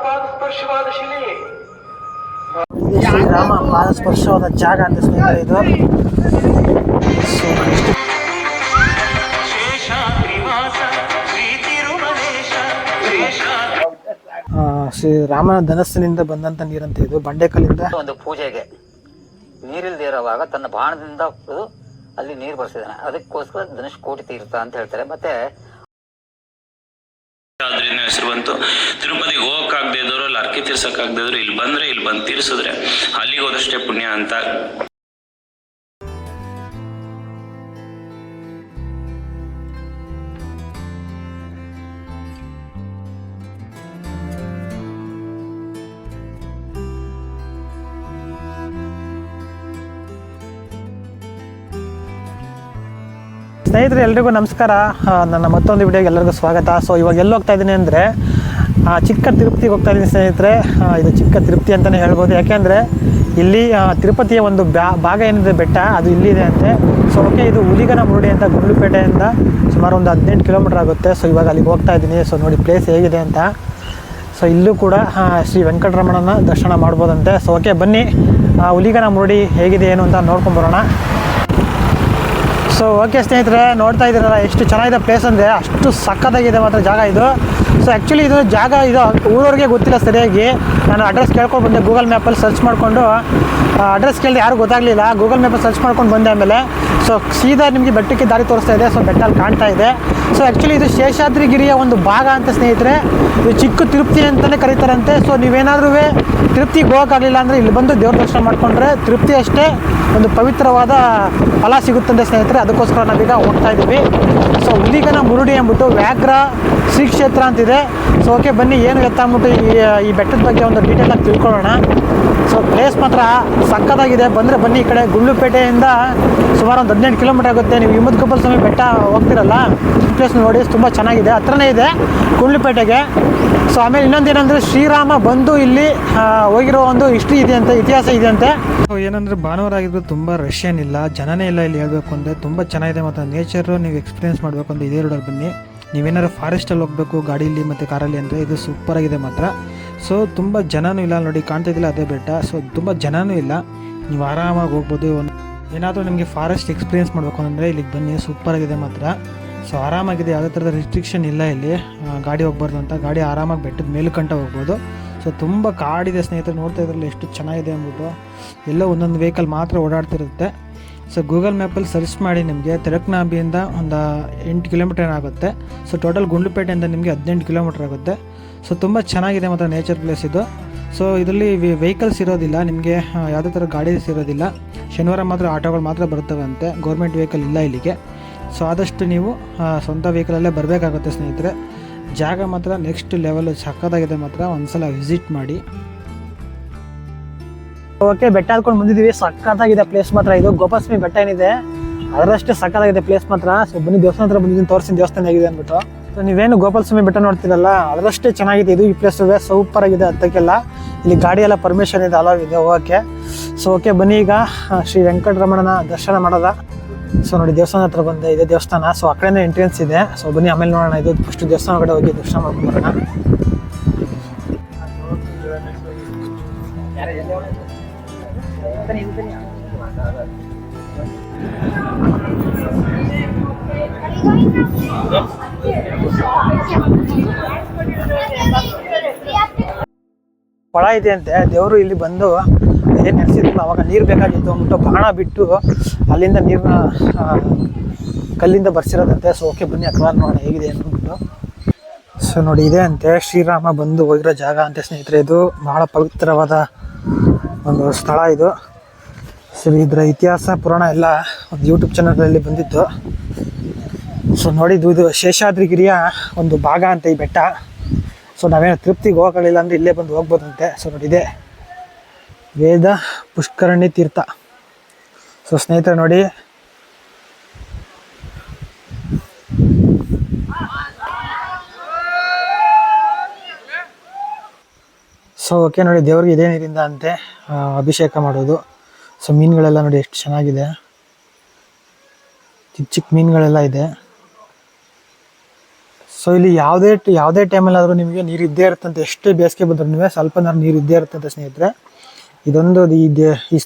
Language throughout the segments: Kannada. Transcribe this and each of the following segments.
ಪಾದಸ್ಪರ್ಶವಾದ ಶಿಲೆ. ಇದು ಶ್ರೀರಾಮ ಪಾದಸ್ಪರ್ಶವಾದ ಜಾಗ ಅಂತ ಸ್ನೇಹಿತರೆ ಇದು. ಶ್ರೀರಾಮನ ಧನಸ್ಸಿನಿಂದ ಬಂದಂತ ನೀರಂತ ಇದು. ಬಂಡೆಕಲ್ಲಿಂದ ಒಂದು ಪೂಜೆಗೆ ನೀರಿಲ್ದೇ ಇರುವಾಗ ತನ್ನ ಬಾಣದಿಂದ ಅಲ್ಲಿ ನೀರು ಬರ್ಸಿದಾನೆ. ಅದಕ್ಕೋಸ್ಕರ ಧನುಷ್ಕೋಟಿ ತೀರ್ಥ ಅಂತ ಹೇಳ್ತಾರೆ. ಮತ್ತೆ ಹೆಸರು ಬಂತು. ತಿರುಪತಿಗೆ ಹೋಗಕ್ಕಾಗದೇ ಇದ್ದವರು, ಅಲ್ಲಿ ಅರ್ಕೆ ತೀರ್ಸಕ್ಕಾಗದೇ ಇದ್ರು ಇಲ್ಲಿ ಬಂದು ತೀರ್ಸಿದ್ರೆ ಅಲ್ಲಿಗೆ ಹೋದಷ್ಟೇ ಪುಣ್ಯ ಅಂತ. ಸ್ನೇಹಿತರೆ ಎಲ್ರಿಗೂ ನಮಸ್ಕಾರ. ನನ್ನ ಮತ್ತೊಂದು ವಿಡಿಯೋಗೆ ಎಲ್ಲರಿಗೂ ಸ್ವಾಗತ. ಸೊ ಇವಾಗ ಎಲ್ಲಿ ಹೋಗ್ತಾ ಇದ್ದೀನಿ ಅಂದರೆ ಚಿಕ್ಕ ತಿರುಪತಿಗೆ ಹೋಗ್ತಾ ಇದ್ದೀನಿ ಸ್ನೇಹಿತರೆ. ಇದು ಚಿಕ್ಕ ತಿರುಪತಿ ಅಂತಲೇ ಹೇಳ್ಬೋದು. ಯಾಕೆಂದರೆ ಇಲ್ಲಿ ತಿರುಪತಿಯ ಒಂದು ಭಾಗ ಏನಿದೆ ಬೆಟ್ಟ ಅದು ಇಲ್ಲಿದೆ ಅಂತೆ. ಸೊ ಓಕೆ, ಇದು ಹುಲಿಗನಮುರುಡಿ ಅಂತ ಗುಂಡ್ಲುಪೇಟೆಯಿಂದ ಸುಮಾರು ಒಂದು 18 ಕಿಲೋಮೀಟರ್ ಆಗುತ್ತೆ. ಸೊ ಇವಾಗ ಅಲ್ಲಿಗೆ ಹೋಗ್ತಾ ಇದ್ದೀನಿ. ಸೊ ನೋಡಿ ಪ್ಲೇಸ್ ಹೇಗಿದೆ ಅಂತ. ಸೊ ಇಲ್ಲೂ ಕೂಡ ಶ್ರೀ ವೆಂಕಟರಮಣನ ದರ್ಶನ ಮಾಡ್ಬೋದಂತೆ. ಸೊ ಓಕೆ ಬನ್ನಿ, ಹುಲಿಗನಮುರುಡಿ ಹೇಗಿದೆ ಏನು ಅಂತ ನೋಡ್ಕೊಂಬರೋಣ. ಸೊ ಓಕೆ ಸ್ನೇಹಿತರೆ, ನೋಡ್ತಾ ಇದ್ದೀರಲ್ಲ ಎಷ್ಟು ಚೆನ್ನಾಗಿದೆ ಪ್ಲೇಸ್ ಅಂದರೆ ಅಷ್ಟು ಸಕ್ಕತ್ತಾಗಿದೆ ಮಾತ್ರ ಜಾಗ ಇದು. ಸೊ ಆ್ಯಕ್ಚುಲಿ ಇದು ಜಾಗ ಇದು ಊರವ್ರಿಗೆ ಗೊತ್ತಿಲ್ಲ ಸರಿಯಾಗಿ. ನಾನು ಅಡ್ರೆಸ್ ಕೇಳ್ಕೊಂಡು ಬಂದೆ, ಗೂಗಲ್ ಮ್ಯಾಪಲ್ಲಿ ಸರ್ಚ್ ಮಾಡಿಕೊಂಡು. ಅಡ್ರೆಸ್ ಕೇಳಿದೆ, ಯಾರು ಗೊತ್ತಾಗಲಿಲ್ಲ. ಗೂಗಲ್ ಮ್ಯಾಪಲ್ಲಿ ಸರ್ಚ್ ಮಾಡ್ಕೊಂಡು ಬಂದೆ. ಆಮೇಲೆ ಸೊ ಸೀದಾ ನಿಮಗೆ ಬೆಟ್ಟಕ್ಕೆ ದಾರಿ ತೋರಿಸ್ತಾ ಇದೆ. ಸೊ ಬೆಟ್ಟ ಅಲ್ಲಿ ಕಾಣ್ತಾ ಇದೆ. ಸೊ ಆ್ಯಕ್ಚುಲಿ ಇದು ಶೇಷಾದ್ರಿಗಿರಿಯ ಒಂದು ಭಾಗ ಅಂತ ಸ್ನೇಹಿತರೆ. ಇದು ಚಿಕ್ಕ ತಿರುಪತಿ ಅಂತಲೇ ಕರೀತಾರಂತೆ. ಸೊ ನೀವೇನಾದ್ರೂ ತಿರುಪತಿಗೆ ಹೋಗೋಕ್ಕಾಗಲಿಲ್ಲ ಅಂದರೆ ಇಲ್ಲಿ ಬಂದು ದೇವ್ರ ದರ್ಶನ ಮಾಡಿಕೊಂಡ್ರೆ ತಿರುಪತಿ ಅಷ್ಟೇ ಒಂದು ಪವಿತ್ರವಾದ ಫಲ ಸಿಗುತ್ತಂತೆ ಸ್ನೇಹಿತರೆ. ಅದಕ್ಕೋಸ್ಕರ ನಾವೀಗ ಹೋಗ್ತಾ ಇದ್ದೀವಿ. ಸೊ ಹುಲಿಗನಮುರುಡಿ ಅಂದ್ಬಿಟ್ಟು ವ್ಯಾಘ್ರ ಶ್ರೀ ಕ್ಷೇತ್ರ ಅಂತಿದೆ. ಸೊ ಓಕೆ ಬನ್ನಿ, ಏನು ಎತ್ತ ಅಂದ್ಬಿಟ್ಟು ಈ ಬೆಟ್ಟದ ಬಗ್ಗೆ ಒಂದು ಡೀಟೇಲಾಗಿ ತಿಳ್ಕೊಳ್ಳೋಣ. ಸೊ ಪ್ಲೇಸ್ ಮಾತ್ರ ಸಕ್ಕತ್ತಾಗಿದೆ. ಬಂದರೆ ಬನ್ನಿ, ಈ ಕಡೆ ಗುಂಡ್ಲುಪೇಟೆಯಿಂದ ಸುಮಾರು ಒಂದು 18 ಕಿಲೋಮೀಟರ್ ಆಗುತ್ತೆ. ನೀವು ಹಿಮವದ್ ಸ್ವಾಮಿ ಬೆಟ್ಟ ಹೋಗ್ತಿರಲ್ಲ, ಪ್ಲೇಸ್ ನೋಡಿ ತುಂಬ ಚೆನ್ನಾಗಿದೆ, ಹತ್ರನೇ ಇದೆ ಗುಂಡ್ಲುಪೇಟೆಗೆ. ಸೊ ಆಮೇಲೆ ಇನ್ನೊಂದು ಏನಂದರೆ ಶ್ರೀರಾಮ ಬಂದು ಇಲ್ಲಿ ಹೋಗಿರೋ ಒಂದು ಹಿಸ್ಟ್ರಿ ಇದೆ ಅಂತೆ, ಇತಿಹಾಸ ಇದೆ ಅಂತೆ. ಏನಂದರೆ ಭಾನುವಾರ ಆಗಿದ್ರು ತುಂಬ ರಶ್ ಏನಿಲ್ಲ, ಜನನೇ ಇಲ್ಲ ಇಲ್ಲಿ. ಹೇಳಬೇಕು ಅಂದರೆ ತುಂಬ ಚೆನ್ನಾಗಿದೆ. ಮತ್ತು ನೇಚರು ನೀವು ಎಕ್ಸ್ಪೀರಿಯೆನ್ಸ್ ಮಾಡಬೇಕು ಅಂದರೆ ಇದೇ ರೋಡಲ್ಲಿ ಬನ್ನಿ. ನೀವೇನಾದ್ರು ಫಾರೆಸ್ಟಲ್ಲಿ ಹೋಗಬೇಕು ಗಾಡೀಲಿ ಮತ್ತು ಕಾರಲ್ಲಿ ಅಂದರೆ ಇದು ಸೂಪರಾಗಿದೆ ಮಾತ್ರ. ಸೊ ತುಂಬ ಜನನೂ ಇಲ್ಲ, ನೋಡಿ ಕಾಣ್ತಾ ಇದ್ದಿಲ್ಲ ಅದೇ ಬೆಟ್ಟ. ಸೊ ತುಂಬ ಜನನೂ ಇಲ್ಲ, ನೀವು ಆರಾಮಾಗಿ ಹೋಗ್ಬೋದು. ಏನಾದರೂ ನಿಮಗೆ ಫಾರೆಸ್ಟ್ ಎಕ್ಸ್ಪೀರಿಯೆನ್ಸ್ ಮಾಡಬೇಕು ಅಂದರೆ ಇಲ್ಲಿಗೆ ಬನ್ನಿ, ಸೂಪರಾಗಿದೆ ಮಾತ್ರ. ಸೊ ಆರಾಮಾಗಿದೆ, ಯಾವುದೇ ಥರದ ರಿಸ್ಟ್ರಿಕ್ಷನ್ ಇಲ್ಲ ಇಲ್ಲಿ. ಗಾಡಿ ಹೋಗ್ಬಾರ್ದು ಅಂತ, ಗಾಡಿ ಆರಾಮಾಗಿ ಬೆಟ್ಟದ ಮೇಲುಕಂಟ ಹೋಗ್ಬೋದು. ಸೊ ತುಂಬ ಕಾಡಿದೆ ಸ್ನೇಹಿತರೆ, ನೋಡ್ತಾ ಇದ್ರಲ್ಲಿ ಎಷ್ಟು ಚೆನ್ನಾಗಿದೆ ಅಂದ್ಬಿಟ್ಟು. ಎಲ್ಲೋ ಒಂದೊಂದು ವೆಹಿಕಲ್ ಮಾತ್ರ ಓಡಾಡ್ತಿರುತ್ತೆ. ಸೊ ಗೂಗಲ್ ಮ್ಯಾಪಲ್ಲಿ ಸರ್ಚ್ ಮಾಡಿ ನಿಮಗೆ ತೆರಕ್ನಾಬಿಯಿಂದ ಒಂದು 8 ಕಿಲೋಮೀಟರ್ ಆಗುತ್ತೆ. ಸೊ ಟೋಟಲ್ ಗುಂಡ್ಲುಪೇಟೆಯಿಂದ ನಿಮಗೆ 18 ಕಿಲೋಮೀಟರ್ ಆಗುತ್ತೆ. ಸೊ ತುಂಬ ಚೆನ್ನಾಗಿದೆ ಮತ್ತು ನೇಚರ್ ಪ್ಲೇಸ್ ಇದು. ಸೊ ಇದರಲ್ಲಿ ವೆಹಿಕಲ್ಸ್ ಇರೋದಿಲ್ಲ ನಿಮಗೆ, ಯಾವುದೇ ಥರ ಗಾಡೀಸ್ ಇರೋದಿಲ್ಲ. ಶನಿವಾರ ಮಾತ್ರ ಆಟೋಗಳು ಮಾತ್ರ ಬರ್ತವೆ ಅಂತೆ, ಗೌರ್ಮೆಂಟ್ ವೆಹಿಕಲ್ ಇಲ್ಲ ಇಲ್ಲಿಗೆ. ಸೊ ಆದಷ್ಟು ನೀವು ಸ್ವಂತ ವೆಹಿಕಲಲ್ಲೇ ಬರಬೇಕಾಗುತ್ತೆ ಸ್ನೇಹಿತರೆ. ಜಾಗ ಮಾತ್ರ ನೆಕ್ಸ್ಟ್ ಲೆವೆಲ್ ಸಕ್ಕತ್ತಾಗಿದೆ ಮಾತ್ರ, ಒಂದ್ಸಲ ವಿಸಿಟ್ ಮಾಡಿ. ಓಕೆ, ಬೆಟ್ಟ ಹತ್ಕೊಂಡು ಬಂದಿದ್ದೀವಿ. ಸಕ್ಕತ್ತಾಗಿದೆ ಪ್ಲೇಸ್ ಮಾತ್ರ ಇದು. ಗೋಪಾಲಸ್ವಾಮಿ ಬೆಟ್ಟ ಏನಿದೆ ಅದರಷ್ಟೇ ಸಕ್ಕತ್ತಾಗಿದೆ ಪ್ಲೇಸ್ ಮಾತ್ರ. ಸೊ ಬನ್ನಿ, ದೇವಸ್ಥಾನ ಹತ್ರ ಬಂದಿದ್ದೀನಿ, ತೋರಿಸ್ತೀನಿ ದೇವಸ್ಥಾನ ಹೇಗಿದೆ ಅಂದ್ಬಿಟ್ಟು. ಸೊ ನೀವೇನು ಗೋಪಾಲಸ್ವಾಮಿ ಬೆಟ್ಟ ನೋಡ್ತೀರಲ್ಲ ಅದರಷ್ಟೇ ಚೆನ್ನಾಗಿದೆ ಇದು. ಈ ಪ್ಲೇಸ್ ಸೂಪರ್ ಆಗಿದೆ, ಹತ್ತಕ್ಕೆಲ್ಲ ಇಲ್ಲಿ ಗಾಡಿ ಎಲ್ಲ ಪರ್ಮಿಷನ್ ಇದೆ, ಅಲೌ ಇದೆ ಹೋಗೋಕ್ಕೆ. ಸೊ ಓಕೆ ಬನ್ನಿ, ಈಗ ಶ್ರೀ ವೆಂಕಟರಮಣನ ದರ್ಶನ ಮಾಡೋದ. ಸೊ ನೋಡಿ ದೇವಸ್ಥಾನ ಹತ್ರ ಬಂದೆ, ಇದೆ ದೇವಸ್ಥಾನ. ಸೊ ಆ ಕಡೆನೇ ಎಂಟ್ರೆನ್ಸ್ ಇದೆ. ಸೊ ಬನ್ನಿ ಆಮೇಲೆ ನೋಡೋಣ. ಇದು ಫಸ್ಟ್ ದೇವಸ್ಥಾನ ಕಡೆ ಹೋಗಿ ದರ್ಶನ ಮಾಡ್ಕೊಂಡ್ಬರೋಣ. ಕೊಳ ಇದೆ ಅಂತೆ, ದೇವರು ಇಲ್ಲಿ ಬಂದು ಏನು ನೆನೆಸಿದ್ರು ಅವಾಗ ನೀರು ಬೇಕಾಗಿತ್ತು ಅಂದ್ಬಿಟ್ಟು ಬಾಣ ಬಿಟ್ಟು ಅಲ್ಲಿಂದ ನೀರನ್ನ ಕಲ್ಲಿಂದ ಬರ್ಸಿರೋದಂತೆ. ಸೊ ಓಕೆ ಬನ್ನಿ ಅಥವಾ ನೋಡೋಣ ಹೇಗಿದೆ ಅಂದ್ಬಿಟ್ಟು. ಸೊ ನೋಡಿ ಇದೆ ಅಂತೆ, ಶ್ರೀರಾಮ ಬಂದು ಹೋಗಿರೋ ಜಾಗ ಅಂತೆ ಸ್ನೇಹಿತರೆ. ಇದು ಬಹಳ ಪವಿತ್ರವಾದ ಒಂದು ಸ್ಥಳ ಇದು. ಸರಿ, ಇದರ ಇತಿಹಾಸ ಪುರಾಣ ಎಲ್ಲ ಒಂದು ಯೂಟ್ಯೂಬ್ ಚಾನಲಲ್ಲಿ ಬಂದಿತ್ತು. ಸೊ ನೋಡಿದ್ದು ಇದು ಶೇಷಾದ್ರಿಗಿರಿಯ ಒಂದು ಭಾಗ ಅಂತ ಈ ಬೆಟ್ಟ. ಸೊ ನಾವೇನು ತಿರುಪ್ತಿಗೆ ಹೋಗೋಕ್ಕಾಗಲಿಲ್ಲ ಅಂದರೆ ಇಲ್ಲೇ ಬಂದು ಹೋಗ್ಬೋದಂತೆ. ಸೊ ನೋಡಿದೆ ವೇದ ಪುಷ್ಕರಣಿ ತೀರ್ಥ. ಸೊ ಸ್ನೇಹಿತರೆ ನೋಡಿ, ಸೊ ಓಕೆ ನೋಡಿ, ದೇವ್ರಿಗೆ ಇದೇ ನೀರಿಂದ ಅಂತೆ ಅಭಿಷೇಕ ಮಾಡೋದು. ಸೊ ಮೀನುಗಳೆಲ್ಲ ನೋಡಿ ಎಷ್ಟು ಚೆನ್ನಾಗಿದೆ, ಚಿಕ್ಕ ಚಿಕ್ಕ ಮೀನುಗಳೆಲ್ಲ ಇದೆ. ಸೊ ಇಲ್ಲಿ ಯಾವುದೇ ಟೈಮಲ್ಲಾದರೂ ನಿಮಗೆ ನೀರು ಇದ್ದೇ ಇರುತ್ತಂತೆ, ಎಷ್ಟೇ ಬೇಸಿಗೆ ಬಂದರೂ ನೀವೇ ಸ್ವಲ್ಪ ನೀರು ಇದ್ದೇ ಇರುತ್ತಂತೆ ಸ್ನೇಹಿತರೆ. ಇದೊಂದು ಈ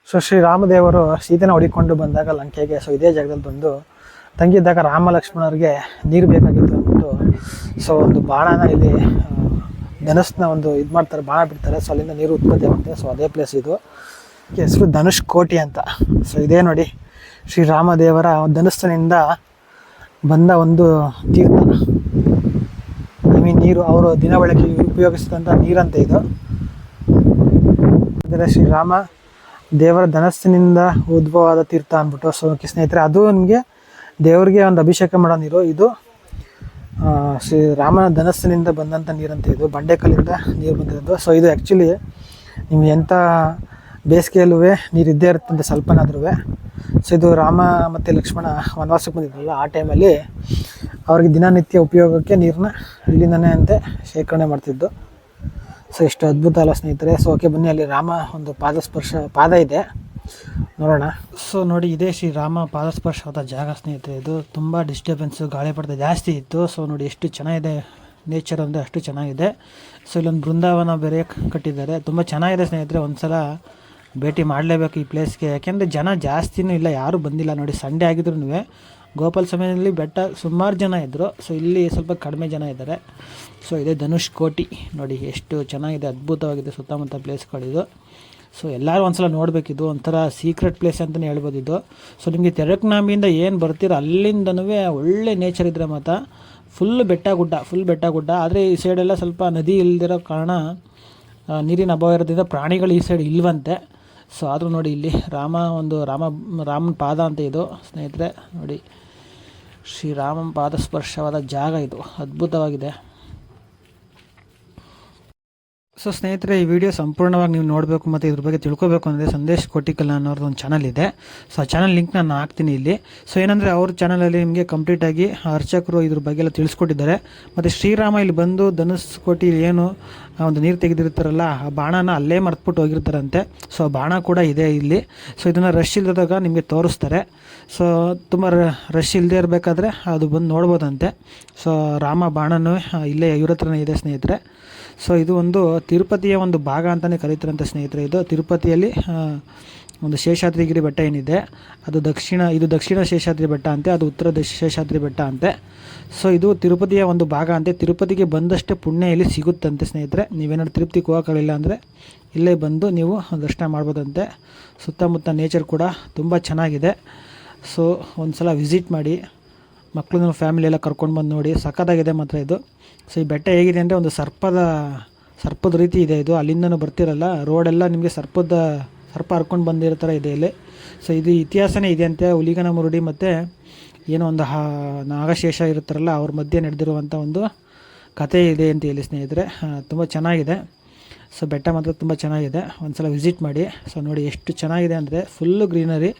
ಸೊ ಶ್ರೀರಾಮದೇವರು ಸೀತೆನ ಹೊಡಿಕೊಂಡು ಬಂದಾಗ ಲಂಕೆಗೆ, ಸೊ ಇದೇ ಜಾಗದಲ್ಲಿ ಬಂದು ತಂಗಿದ್ದಾಗ ರಾಮ ಲಕ್ಷ್ಮಣರಿಗೆ ನೀರು ಬೇಕಾಗಿತ್ತು ಅಂದ್ಬಿಟ್ಟು ಸೊ ಒಂದು ಬಾಣನ ಇಲ್ಲಿ ಧನುಸ್ನ ಒಂದು ಇದು ಮಾಡ್ತಾರೆ, ಬಾಣ ಬಿಡ್ತಾರೆ. ಸೊ ಅಲ್ಲಿಂದ ನೀರು ಉತ್ಪತ್ತಿ ಆಗುತ್ತೆ. ಸೊ ಅದೇ ಪ್ಲೇಸ್ ಇದು, ಹೆಸರು ಧನುಷ್ ಕೋಟಿ ಅಂತ. ಸೊ ಇದೇ ನೋಡಿ ಶ್ರೀರಾಮದೇವರ ಧನುಸ್ಸಿನಿಂದ ಬಂದ ಒಂದು ತೀರ್ಥ, ನೀರು ಅವರು ದಿನ ಬಳಕೆಗೆ ಉಪಯೋಗಿಸಿದಂಥ ನೀರಂತೆ ಇದು. ಅಂದರೆ ಶ್ರೀರಾಮ ದೇವರ ಧನಸ್ಸಿನಿಂದ ಉದ್ಭವವಾದ ತೀರ್ಥ ಅಂದ್ಬಿಟ್ಟು. ಸೊ ಸ್ನೇಹಿತರೆ, ಅದು ನಿಮಗೆ ದೇವರಿಗೆ ಒಂದು ಅಭಿಷೇಕ ಮಾಡೋ ನೀರು. ಇದು ಶ್ರೀರಾಮನ ಧನಸ್ಸಿನಿಂದ ಬಂದಂಥ ನೀರಂತೆ, ಇದು ಬಂಡೆಕಲ್ಲಿಂದ ನೀರು ಬಂದಿರೋದು. ಸೊ ಇದು ಆ್ಯಕ್ಚುಲಿ ನಿಮ್ಗೆ ಎಂಥ ಬೇಸಿಗೆಯಲ್ಲೂ ನೀರು ಇದ್ದೇ ಇರುತ್ತಂತೆ ಸ್ವಲ್ಪನಾದ್ರೂ. ಸೊ ಇದು ರಾಮ ಮತ್ತು ಲಕ್ಷ್ಮಣ ವನವಾಸಕ್ಕೆ ಬಂದಿದ್ರಲ್ಲ, ಆ ಟೈಮಲ್ಲಿ ಅವ್ರಿಗೆ ದಿನನಿತ್ಯ ಉಪಯೋಗಕ್ಕೆ ನೀರನ್ನ ಇಲ್ಲಿಂದನೇ ಅಂತೆ ಶೇಖರಣೆ ಮಾಡ್ತಿದ್ದು. ಸೊ ಎಷ್ಟು ಅದ್ಭುತ ಅಲ್ಲ ಸ್ನೇಹಿತರೆ. ಸೊ ಓಕೆ, ಬನ್ನಿ, ಅಲ್ಲಿ ರಾಮ ಒಂದು ಪಾದ ಇದೆ, ನೋಡೋಣ. ಸೊ ನೋಡಿ, ಇದೇ ಶ್ರೀರಾಮ ಪಾದಸ್ಪರ್ಶವಾದ ಜಾಗ ಸ್ನೇಹಿತರೆ. ಇದು ತುಂಬ ಡಿಸ್ಟರ್ಬೆನ್ಸು, ಗಾಳಿಪಟ ಜಾಸ್ತಿ ಇತ್ತು. ಸೊ ನೋಡಿ ಎಷ್ಟು ಚೆನ್ನಾಗಿದೆ ನೇಚರ್, ಅಂದರೆ ಅಷ್ಟು ಚೆನ್ನಾಗಿದೆ. ಸೊ ಇಲ್ಲೊಂದು ಬೃಂದಾವನ ಬೇರೆ ಕಟ್ಟಿದ್ದಾರೆ, ತುಂಬ ಚೆನ್ನಾಗಿದೆ ಸ್ನೇಹಿತರೆ. ಒಂದು ಸಲ ಭೇಟಿ ಮಾಡಲೇಬೇಕು ಈ ಪ್ಲೇಸ್ಗೆ, ಯಾಕೆಂದರೆ ಜನ ಜಾಸ್ತಿನೂ ಇಲ್ಲ, ಯಾರೂ ಬಂದಿಲ್ಲ. ನೋಡಿ, ಸಂಡೇ ಆಗಿದ್ರು ಗೋಪಾಲ ಸಮಯದಲ್ಲಿ ಬೆಟ್ಟ ಸುಮಾರು ಜನ ಇದ್ದರು. ಸೊ ಇಲ್ಲಿ ಸ್ವಲ್ಪ ಕಡಿಮೆ ಜನ ಇದ್ದಾರೆ. ಸೊ ಇದೇ ಧನುಷ್ ಕೋಟಿ, ನೋಡಿ ಎಷ್ಟು ಚೆನ್ನಾಗಿದೆ, ಅದ್ಭುತವಾಗಿದೆ ಸುತ್ತಮುತ್ತ ಪ್ಲೇಸ್ಗಳಿದು. ಸೊ ಎಲ್ಲರೂ ಒಂದ್ಸಲ ನೋಡಬೇಕಿದು, ಒಂಥರ ಸೀಕ್ರೆಟ್ ಪ್ಲೇಸ್ ಅಂತಲೇ ಹೇಳ್ಬೋದು ಇದು. ಸೊ ನಿಮಗೆ ತೆರಕ್ನಾಂಬಿಯಿಂದ ಏನು ಬರ್ತೀರೋ ಅಲ್ಲಿಂದನೂ ಒಳ್ಳೆ ನೇಚರ್ ಇದ್ದರೆ ಮಾತ್ರ ಫುಲ್ ಬೆಟ್ಟ ಗುಡ್ಡ. ಆದರೆ ಈ ಸೈಡೆಲ್ಲ ಸ್ವಲ್ಪ ನದಿ ಇಲ್ದಿರೋ ಕಾರಣ, ನೀರಿನ ಅಭಾವ ಇರೋದ್ರಿಂದ ಪ್ರಾಣಿಗಳು ಈ ಸೈಡ್ ಇಲ್ವಂತೆ. ಸೊ ಆದರೂ ನೋಡಿ, ಇಲ್ಲಿ ರಾಮನ ಪಾದ ಅಂತ ಇದು ಸ್ನೇಹಿತರೆ. ನೋಡಿ, ಶ್ರೀರಾಮನ ಪಾದಸ್ಪರ್ಶವಾದ ಜಾಗ ಇದು, ಅದ್ಭುತವಾಗಿದೆ. ಸೊ ಸ್ನೇಹಿತರೆ, ಈ ವಿಡಿಯೋ ಸಂಪೂರ್ಣವಾಗಿ ನೀವು ನೋಡಬೇಕು ಮತ್ತು ಇದ್ರ ಬಗ್ಗೆ ತಿಳ್ಕೊಬೇಕು ಅಂದರೆ ಸಂದೇಶ್ ಕೋಟಿಕಲ್ ಅನ್ನೋರ್ದು ಒಂದು ಚಾನಲ್ ಇದೆ. ಸೊ ಆ ಚಾನಲ್ ಲಿಂಕ್ ನಾನು ಹಾಕ್ತೀನಿ ಇಲ್ಲಿ. ಸೊ ಏನಂದರೆ ಅವ್ರ ಚಾನಲಲ್ಲಿ ನಿಮಗೆ ಕಂಪ್ಲೀಟಾಗಿ ಅರ್ಚಕರು ಇದ್ರ ಬಗ್ಗೆ ಎಲ್ಲ ತಿಳಿಸ್ಕೊಟ್ಟಿದ್ದಾರೆ. ಮತ್ತು ಶ್ರೀರಾಮ ಇಲ್ಲಿ ಬಂದು ಧನುಷ್ ಕೋಟಿ ಏನು ಒಂದು ನೀರು ತೆಗೆದಿರ್ತಾರಲ್ಲ, ಆ ಬಾಣನ ಅಲ್ಲೇ ಮರ್ತ್ಬಿಟ್ಟು ಹೋಗಿರ್ತಾರಂತೆ. ಸೊ ಆ ಬಾಣ ಕೂಡ ಇದೆ ಇಲ್ಲಿ. ಸೊ ಇದನ್ನು ರಶ್ ಇಲ್ಲದಾಗ ನಿಮಗೆ ತೋರಿಸ್ತಾರೆ. ಸೊ ತುಂಬ ರಶ್ ಇಲ್ಲದೆ ಇರಬೇಕಾದ್ರೆ ಅದು ಬಂದು ನೋಡ್ಬೋದಂತೆ. ಸೊ ರಾಮ ಬಾಣನೂ ಇಲ್ಲೇ ಇವ್ರ ಹತ್ರನೇ ಇದೆ ಸ್ನೇಹಿತರೆ. ಸೊ ಇದು ಒಂದು ತಿರುಪತಿಯ ಒಂದು ಭಾಗ ಅಂತಲೇ ಕರೀತಾರಂತೆ ಸ್ನೇಹಿತರೆ. ಇದು ತಿರುಪತಿಯಲ್ಲಿ ಒಂದು ಶೇಷಾದ್ರಿಗಿರಿ ಬೆಟ್ಟ ಏನಿದೆ, ಇದು ದಕ್ಷಿಣ ಶೇಷಾದ್ರಿ ಬೆಟ್ಟ ಅಂತೆ, ಅದು ಉತ್ತರ ಶೇಷಾದ್ರಿ ಬೆಟ್ಟ ಅಂತೆ. ಸೊ ಇದು ತಿರುಪತಿಯ ಒಂದು ಭಾಗ ಅಂತೆ. ತಿರುಪತಿಗೆ ಬಂದಷ್ಟೇ ಪುಣ್ಯ ಇಲ್ಲಿ ಸಿಗುತ್ತಂತೆ ಸ್ನೇಹಿತರೆ. ನೀವೇನಾದ್ರು ತಿರುಪತಿಗೆ ಹೋಗೋಕ್ಕಾಗಲಿಲ್ಲ ಅಂದರೆ ಇಲ್ಲೇ ಬಂದು ನೀವು ದರ್ಶನ ಮಾಡ್ಬೋದಂತೆ. ಸುತ್ತಮುತ್ತ ನೇಚರ್ ಕೂಡ ತುಂಬ ಚೆನ್ನಾಗಿದೆ. ಸೊ ಒಂದು ಸಲ ವಿಸಿಟ್ ಮಾಡಿ, ಮಕ್ಕಳನ್ನು ಫ್ಯಾಮಿಲಿ ಎಲ್ಲ ಕರ್ಕೊಂಡು ಬಂದು ನೋಡಿ, ಸಖತ್ತಾಗಿದೆ ಮಾತ್ರ ಇದು. ಸೊ ಈ ಬೆಟ್ಟ ಹೇಗಿದೆ ಅಂದರೆ ಒಂದು ಸರ್ಪದ ರೀತಿ ಇದೆ ಇದು. ಅಲ್ಲಿಂದನೂ ಬರ್ತಿರಲ್ಲ, ರೋಡೆಲ್ಲ ನಿಮಗೆ ಸರ್ಪ ಹರ್ಕೊಂಡು ಬಂದಿರೋ ಥರ ಇದೆ ಇಲ್ಲಿ. ಸೊ ಇದು ಇತಿಹಾಸನೇ ಇದೆ ಅಂತೆ. ಹುಲಿಗನ ಮುರುಡಿ ಮತ್ತು ಏನೋ ಒಂದು ನಾಗಶೇಷ ಇರುತ್ತಾರಲ್ಲ, ಅವ್ರ ಮಧ್ಯೆ ನಡೆದಿರುವಂಥ ಒಂದು ಕಥೆ ಇದೆ ಅಂತ ಹೇಳಿ ಸ್ನೇಹಿತರೆ. ತುಂಬ ಚೆನ್ನಾಗಿದೆ. ಸೊ ಬೆಟ್ಟ ಮಾತ್ರ ತುಂಬ ಚೆನ್ನಾಗಿದೆ, ಒಂದು ಸಲ ವಿಸಿಟ್ ಮಾಡಿ. ಸೊ ನೋಡಿ ಎಷ್ಟು ಚೆನ್ನಾಗಿದೆ ಅಂದರೆ ಫುಲ್ಲು ಗ್ರೀನರಿ.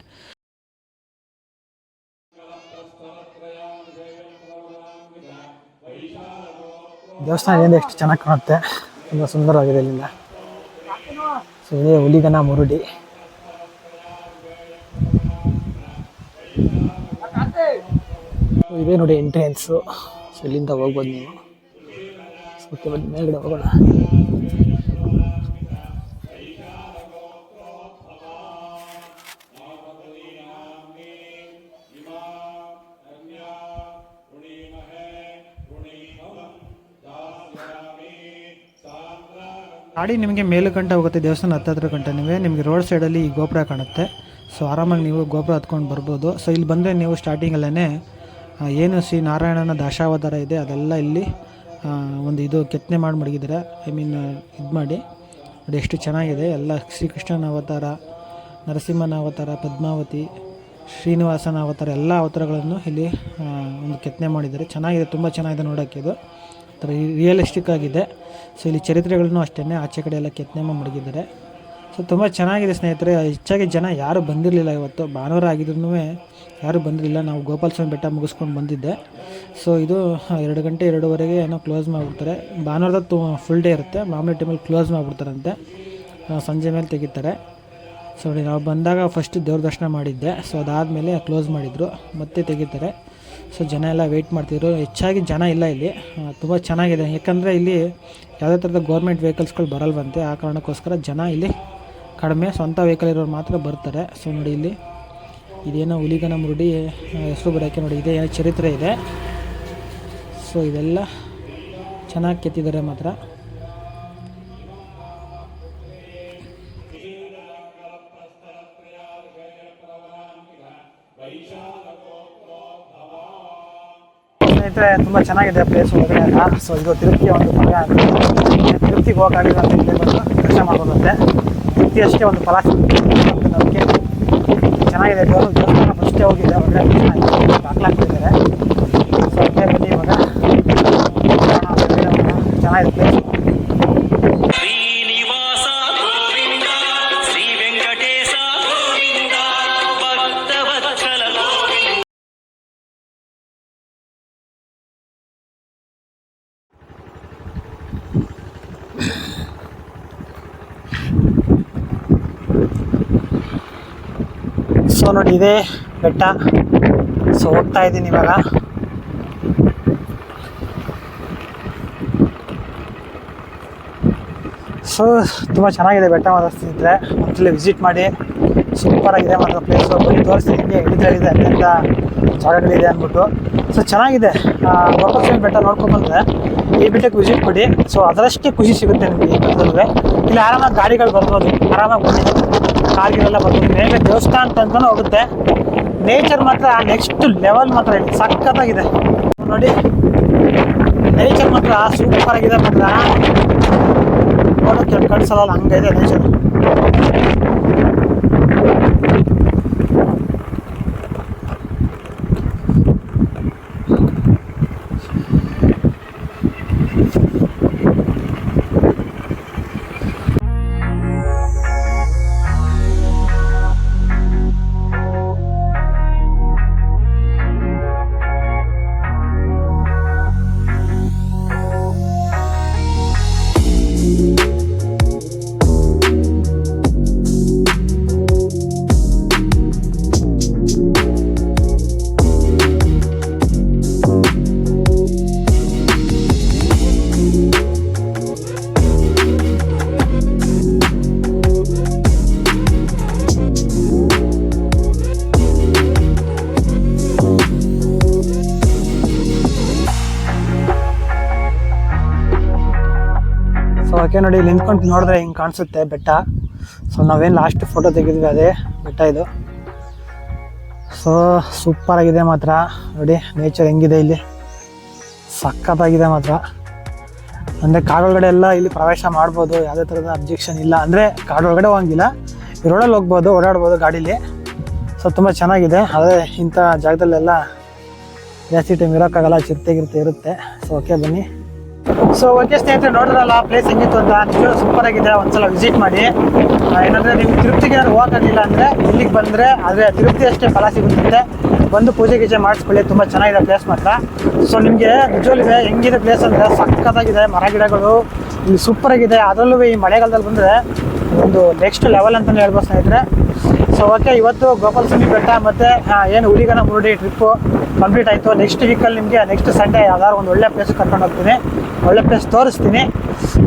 ದೇವಸ್ಥಾನದಿಂದ ಎಷ್ಟು ಚೆನ್ನಾಗಿ ಕಾಣುತ್ತೆ, ತುಂಬ ಸುಂದರವಾಗಿದೆ ಇಲ್ಲಿಂದ. ಸೊ ಇದೇ ಹುಲಿಗನ ಮುರುಡಿ. ಇದೇ ನೋಡಿ ಎಂಟ್ರೆನ್ಸು. ಸೊ ಇಲ್ಲಿಂದ ಹೋಗ್ಬೋದು ನೀವು. ಓಕೆ, ಬನ್ನಿ ಮೇಲ್ಗಡೆ ಹೋಗೋಣ. ಗಾಡಿ ನಿಮಗೆ ಮೇಲುಗಂಟ ಹೋಗುತ್ತೆ, ದೇವಸ್ಥಾನ ಹತ್ತಿರ ಗಂಟೆ ನಿಮಗೆ ರೋಡ್ ಸೈಡಲ್ಲಿ ಈ ಗೋಪುರ ಕಾಣುತ್ತೆ. ಸೊ ಆರಾಮಾಗಿ ನೀವು ಗೋಪುರ ಹತ್ಕೊಂಡು ಬರ್ಬೋದು. ಸೊ ಇಲ್ಲಿ ಬಂದರೆ ನೀವು ಸ್ಟಾರ್ಟಿಂಗಲ್ಲೇ ಏನು ಶ್ರೀ ನಾರಾಯಣನ ದಶಾವತಾರ ಇದೆ ಅದೆಲ್ಲ ಇಲ್ಲಿ ಒಂದು ಇದು ಕೆತ್ತನೆ ಮಾಡಿ ಮಡಗಿದ್ದಾರೆ. ಇದು ಮಾಡಿ ನೋಡಿ ಎಷ್ಟು ಚೆನ್ನಾಗಿದೆ. ಎಲ್ಲ ಶ್ರೀಕೃಷ್ಣನ ಅವತಾರ, ನರಸಿಂಹನ ಅವತಾರ, ಪದ್ಮಾವತಿ, ಶ್ರೀನಿವಾಸನ ಅವತಾರ, ಎಲ್ಲ ಅವತಾರಗಳನ್ನು ಇಲ್ಲಿ ಒಂದು ಕೆತ್ತನೆ ಮಾಡಿದ್ದಾರೆ. ಚೆನ್ನಾಗಿದೆ, ತುಂಬ ಚೆನ್ನಾಗಿದೆ ನೋಡೋಕ್ಕೆ. ಇದು ಥರ ರಿಯಲಿಸ್ಟಿಕ್ ಆಗಿದೆ. ಸೊ ಇಲ್ಲಿ ಚರಿತ್ರೆಗಳನ್ನು ಅಷ್ಟೇ ಆಚೆ ಕಡೆ ಎಲ್ಲ ಕೆತ್ತನೆ ಮಡಗಿದ್ದಾರೆ. ಸೊ ತುಂಬ ಚೆನ್ನಾಗಿದೆ ಸ್ನೇಹಿತರೆ. ಹೆಚ್ಚಾಗಿ ಜನ ಯಾರೂ ಬಂದಿರಲಿಲ್ಲ ಇವತ್ತು, ಭಾನುವಾರ ಆಗಿದ್ರೂ ಯಾರೂ ಬಂದಿರಲಿಲ್ಲ. ನಾವು ಗೋಪಾಲ ಸ್ವಾಮಿ ಬೆಟ್ಟ ಮುಗಿಸ್ಕೊಂಡು ಬಂದಿದ್ದೆ. ಸೊ ಇದು 2 ಗಂಟೆ 2:30 ಏನೋ ಕ್ಲೋಸ್ ಮಾಡಿಬಿಡ್ತಾರೆ. ಭಾನುವಾರದ ಫುಲ್ ಡೇ ಇರುತ್ತೆ, ಮಾಮೂಲಿ ಟೈಮಲ್ಲಿ ಕ್ಲೋಸ್ ಮಾಡಿಬಿಡ್ತಾರಂತೆ, ಸಂಜೆ ಮೇಲೆ ತೆಗಿತಾರೆ. ಸೊ ನೋಡಿ, ನಾವು ಬಂದಾಗ ಫಸ್ಟ್ ದೇವ್ರ ದರ್ಶನ ಮಾಡಿದ್ದೆ. ಸೊ ಅದಾದಮೇಲೆ ಕ್ಲೋಸ್ ಮಾಡಿದರು, ಮತ್ತೆ ತೆಗಿತಾರೆ. ಸೊ ಜನ ಎಲ್ಲ ವೆಯ್ಟ್ ಮಾಡ್ತಿದ್ರು. ಹೆಚ್ಚಾಗಿ ಜನ ಇಲ್ಲ ಇಲ್ಲಿ, ತುಂಬ ಚೆನ್ನಾಗಿದೆ. ಯಾಕಂದರೆ ಇಲ್ಲಿ ಯಾವುದೇ ಥರದ ಗೌರ್ಮೆಂಟ್ ವೆಹಿಕಲ್ಸ್ಗಳು ಬರಲ್ವಂತೆ, ಆ ಕಾರಣಕ್ಕೋಸ್ಕರ ಜನ ಇಲ್ಲಿ ಕಡಿಮೆ, ಸ್ವಂತ ವೆಹಿಕಲ್ ಇರೋರು ಮಾತ್ರ ಬರ್ತಾರೆ. ಸೊ ನೋಡಿ ಇಲ್ಲಿ ಇದೇನೋ ಹುಲಿಗನ ಮುರುಡಿ ಹೆಸರು ಬರೋಕ್ಕೆ ನೋಡಿ ಇದೆ ಏನೋ ಚರಿತ್ರೆ ಇದೆ. ಸೊ ಇದೆಲ್ಲ ಚೆನ್ನಾಗಿ ಕೆತ್ತಿದ್ದಾರೆ ಮಾತ್ರ. ಸ್ನೇಹಿತರೆ ತುಂಬ ಚೆನ್ನಾಗಿದೆ ಪ್ಲೇಸ್ ಒಳಗಡೆ ಎಲ್ಲ. ಸೊ ಇದು ತಿರುಪತಿ ಒಂದು ಭಾಗ ಅಂತ, ತಿರುಪತಿಗೆ ಹೋಗೋಕ್ಕಾಗಿಲ್ಲ ಅಂತ ಇಲ್ಲಿ ಬಂದು ಕೆಲಸ ಮಾಡ್ಬೋದಂತೆ. ತಿರುಪತಿ ಅಷ್ಟೇ ಒಂದು ಫಲ ನಮಗೆ ಚೆನ್ನಾಗಿದೆ. ದೇವಸ್ಥಾನ ಫಸ್ಟೇ ಹೋಗಿದೆ, ಒಳ್ಳೆ ಬಾಗ್ಲಾಗ್ತಿದ್ದಾರೆ. ಸೊ ಅದೇ ಬನ್ನಿ ಇವಾಗ ಚೆನ್ನಾಗಿದೆ ಪ್ಲೇಸ್. ಸೊ ನೋಡಿ ಇದೇ ಬೆಟ್ಟ. ಸೊ ಹೋಗ್ತಾ ಇದ್ದೀನಿ ಇವಾಗ. ಸೊ ತುಂಬ ಚೆನ್ನಾಗಿದೆ ಬೆಟ್ಟ ಮಾತ್ರ ಸ್ನೇಹಿತರೆ, ಒಂದ್ಸಲ ವಿಸಿಟ್ ಮಾಡಿ. ಸೂಪರಾಗಿದೆ ಮಾತ್ರ ಪ್ಲೇಸು. ಬನ್ನಿ ತೋರಿಸ್ತೀನಿ ನಿಮಗೆ ಹಿಡಿತಲಿದೆ ಅತ್ಯಂತ ಜಾಗಗಳಿದೆ ಅಂದ್ಬಿಟ್ಟು. ಸೊ ಚೆನ್ನಾಗಿದೆ. ಗೋಪಾಲಸ್ವಾಮಿ ಬೆಟ್ಟ ನೋಡ್ಕೊಂಡ್ಬಂದರೆ ಈ ಬೆಟ್ಟಕ್ಕೆ ವಿಸಿಟ್ ಕೊಡಿ. ಸೊ ಅದರಷ್ಟೇ ಖುಷಿ ಸಿಗುತ್ತೆ ನಿಮಗೆ ಈ ಬೆಟ್ಟದಲ್ಲೇ. ಇಲ್ಲಿ ಆರಾಮಾಗಿ ಗಾಡಿಗಳು ಬರ್ಬೋದು, ಆರಾಮಾಗಿ ಬನ್ನಿ, ಕಾರ್ಗಿರೆಲ್ಲ ಬರ್ಬೋದು. ಮೇಲೆ ದೇವಸ್ಥಾನ ತನಕ ಹೋಗುತ್ತೆ. ನೇಚರ್ ಮಾತ್ರ ನೆಕ್ಸ್ಟ್ ಲೆವೆಲ್ ಮಾತ್ರ ಇಲ್ಲಿ ಸಖತ್ತಾಗಿದೆ ನೋಡಿ. ನೇಚರ್ ಮಾತ್ರ ಸೂಪರಾಗಿದೆ ಮಾತ್ರ, ನೋಡೋಕ್ಕೆ ಕಳಿಸಲ್ಲ ಹಂಗಿದೆ ನೇಚರ್. ಓಕೆ ನೋಡಿ, ಇಲ್ಲಿ ನಿಂತ್ಕೊಂಡು ನೋಡಿದ್ರೆ ಹಿಂಗೆ ಕಾಣಿಸುತ್ತೆ ಬೆಟ್ಟ. ಸೊ ನಾವೇನು ಲಾಸ್ಟ್ ಫೋಟೋ ತೆಗೆದ್ವಿ ಅದೇ ಬೆಟ್ಟ ಇದು. ಸೊ ಸೂಪರಾಗಿದೆ ಮಾತ್ರ ನೋಡಿ, ನೇಚರ್ ಹೆಂಗಿದೆ ಇಲ್ಲಿ, ಸಖತ್ತಾಗಿದೆ ಮಾತ್ರ. ಅಂದರೆ ಕಾಡೊಳಗಡೆ ಎಲ್ಲ ಇಲ್ಲಿ ಪ್ರವೇಶ ಮಾಡ್ಬೋದು, ಯಾವುದೇ ಥರದ ಅಬ್ಜೆಕ್ಷನ್ ಇಲ್ಲ. ಅಂದರೆ ಕಾಡೊಳಗಡೆ ಹೋಗಂಗಿಲ್ಲ, ಈ ರೋಡಲ್ಲಿ ಹೋಗ್ಬೋದು, ಓಡಾಡ್ಬೋದು ಗಾಡೀಲಿ. ಸೊ ತುಂಬ ಚೆನ್ನಾಗಿದೆ. ಅದೇ ಇಂಥ ಜಾಗದಲ್ಲೆಲ್ಲ ಜಾಸ್ತಿ ಟೈಮ್ ಇರೋಕ್ಕಾಗಲ್ಲ, ಚಿರತೆ ಇರುತ್ತೆ. ಸೊ ಓಕೆ ಬನ್ನಿ. ಸೊ ಓಕೆ ಸ್ನೇಹಿತರೆ, ನೋಡಿದ್ರಲ್ಲ ಪ್ಲೇಸ್ ಹೆಂಗಿತ್ತು ಅಂತ. ನಿಜವಾಗ್ಲೂ ಸೂಪರ್ ಆಗಿದೆ, ಒಂದ್ಸಲ ವಿಸಿಟ್ ಮಾಡಿ. ಏನಂದರೆ ನಿಮ್ಗೆ ತಿರುಪತಿಗೆ ಏನಾದ್ರು ಹೋಗೋಕ್ಕಾಗಿಲ್ಲ ಅಂದರೆ ಇಲ್ಲಿಗೆ ಬಂದರೆ, ಆದರೆ ತಿರುಪತಿ ಅಷ್ಟೇ ಫಲ ಸಿಗುತ್ತೆ. ಬಂದು ಪೂಜೆ ಗೀಜೆ ಮಾಡಿಸ್ಕೊಳ್ಳಿ, ತುಂಬ ಚೆನ್ನಾಗಿದೆ ಪ್ಲೇಸ್ ಮಾತ್ರ. ಸೊ ನಿಮಗೆ ನಿಜವಾಗ್ಲೂ ಹೆಂಗಿದೆ ಪ್ಲೇಸ್ ಅಂದರೆ ಸಖತ್ತಾಗಿದೆ. ಮರ ಗಿಡಗಳು ಇಲ್ಲಿ ಸೂಪರಾಗಿದೆ. ಅದರಲ್ಲೂ ಈ ಮಳೆಗಾಲದಲ್ಲಿ ಬಂದರೆ ಒಂದು ನೆಕ್ಸ್ಟ್ ಲೆವೆಲ್ ಅಂತಲೇ ಹೇಳ್ಬೋದು ಸ್ನೇಹಿತರೆ. ಸೊ ಓಕೆ, ಇವತ್ತು ಗೋಪಾಲಸ್ವಾಮಿ ಬೆಟ್ಟ ಮತ್ತು ಏನು ಹುಲಿಗನ ಮುರುಡಿ ಟ್ರಿಪ್ಪು ಕಂಪ್ಲೀಟ್ ಆಯಿತು. ನೆಕ್ಸ್ಟ್ ವೀಕಲ್ಲಿ ನಿಮಗೆ ನೆಕ್ಸ್ಟ್ ಸಂಡೇ ಯಾವ್ದಾದ್ರು ಒಂದು ಒಳ್ಳೆ ಪ್ಲೇಸ್ ಕರ್ಕೊಂಡು ಹೋಗ್ತೀನಿ, ಒಳ್ಳೆ ಪ್ಲೇಸ್ ತೋರಿಸ್ತೀನಿ.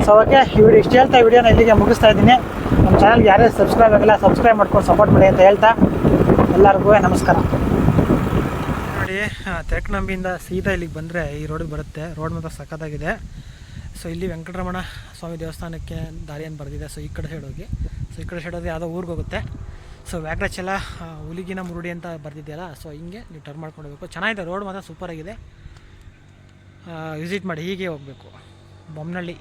ಸೊ ಓಕೆ, ಇಷ್ಟು ಹೇಳ್ತಾ ವಿಡಿಯೋನ ಇಲ್ಲಿಗೆ ಮುಗಿಸ್ತಾ ಇದ್ದೀನಿ. ನಮ್ಮ ಚಾನಲ್ಗೆ ಯಾರೇ ಸಬ್ಸ್ಕ್ರೈಬ್ ಆಗಿಲ್ಲ ಸಬ್ಸ್ಕ್ರೈಬ್ ಮಾಡ್ಕೊಂಡು ಸಪೋರ್ಟ್ ಮಾಡಿ ಅಂತ ಹೇಳ್ತಾ ಎಲ್ಲರಿಗೂ ನಮಸ್ಕಾರ. ನೋಡಿ, ತೆರಕನಂಬಿಯಿಂದ ಸೀದಾ ಇಲ್ಲಿಗೆ ಬಂದರೆ ಈ ರೋಡಿಗೆ ಬರುತ್ತೆ. ರೋಡ್ ಮಾತ್ರ ಸಖತ್ತಾಗಿದೆ. ಸೊ ಇಲ್ಲಿ ವೆಂಕಟರಮಣ ಸ್ವಾಮಿ ದೇವಸ್ಥಾನಕ್ಕೆ ದಾರಿಯನ್ನು ಬರೆದಿದೆ. ಸೊ ಈ ಕಡೆ ಸೈಡ್ ಹೋಗಿ, ಸೊ ಈ ಕಡೆ ಸೈಡ್ ಹೋಗಿ ಯಾವುದೋ ಊರಿಗೆ ಹೋಗುತ್ತೆ. ಸೊ ವ್ಯಾಘ್ರಚಲ ಹುಲಿಗಿನ ಮುರುಡಿ ಅಂತ ಬರ್ತಿದೆಯಲ್ಲ, ಸೊ ಹಿಂಗೆ ನೀವು ಟರ್ನ್ ಮಾಡ್ಕೊಂಡು ಹೋಗಬೇಕು. ಚೆನ್ನಾಗಿದೆ, ರೋಡ್ ಮಾತ್ರ ಸೂಪರಾಗಿದೆ. ವಿಸಿಟ್ ಮಾಡಿ, ಹೀಗೆ ಹೋಗಬೇಕು. ಬೊಮ್ಮನಹಳ್ಳಿ.